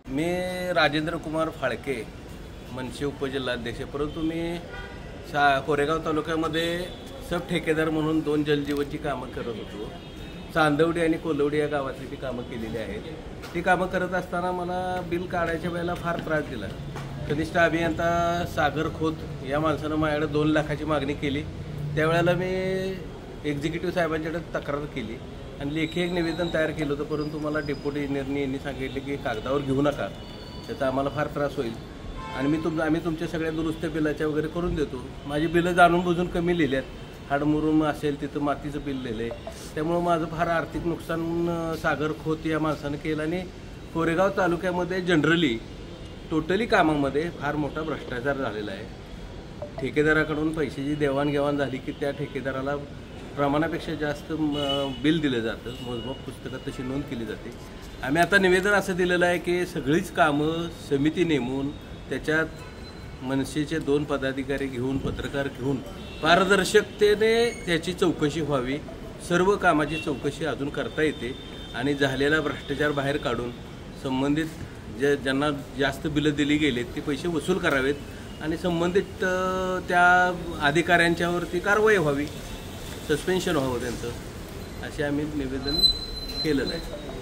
मी राजेंद्र कुमार फाळके, मनसे उपजिल्हाध्यक्ष, परंतु मी कोरेगाव तालुक्यामध्ये सब ठेकेदार म्हणून 2 जलजीवनची कामं करत होतो। चांदवडी आणि कोलवडी या गावातली ती कामं केलेली आहेत। ती कामं करत असताना मला बिल काढायच्या वेळेला फार त्रास दिला। कनिष्ठ अभियंता सागर खोत या माणसानं माझ्याकडे 2 लाखाची मागणी केली। त्यावेळेला मी एक्झिक्युटिव्ह साहेबांच्याकडे तक्रार केली आणि लेखी एक निवेदन तयार केलं होतं, परंतु मला डेप्युटी इंजिनियरनी यांनी सांगितले की कागदावर घेऊ नका, त्याचा आम्हाला फार त्रास होईल आणि आम्ही तुमच्या सगळ्या दुरुस्त्या बिलाच्या वगैरे करून देतो। माझी बिलं जाणून बुजून कमी लिहिल्यात, हाडमुरुम असेल तिथं मातीचं बिल लिहिलं आहे, त्यामुळं माझं फार आर्थिक नुकसान सागर खोत या माणसानं केलं आणि कोरेगाव तालुक्यामध्ये जनरली टोटली कामामध्ये फार मोठा भ्रष्टाचार झालेला आहे। ठेकेदाराकडून पैशाची देवाणघेवाण झाली की त्या ठेकेदाराला प्रमाणापेक्षा जास्त बिल दिलं जातं, मोजमाप पुस्तकात तशी नोंद केली जाते। आम्ही आता निवेदन असं दिलेलं आहे की सगळीच कामं समिती नेमून त्याच्यात मनसेचे 2 पदाधिकारी घेऊन, पत्रकार घेऊन पारदर्शकतेने त्याची चौकशी व्हावी। सर्व कामाची चौकशी अजून करता येते आणि झालेला भ्रष्टाचार बाहेर काढून संबंधित ज्यांना जास्त बिलं दिली गेलेत ते पैसे वसूल करावेत आणि संबंधित त्या अधिकाऱ्यांच्यावरती कारवाई व्हावी, सस्पेन्शन व्हावं त्यांचं, असे आम्ही निवेदन केलेलं आहे।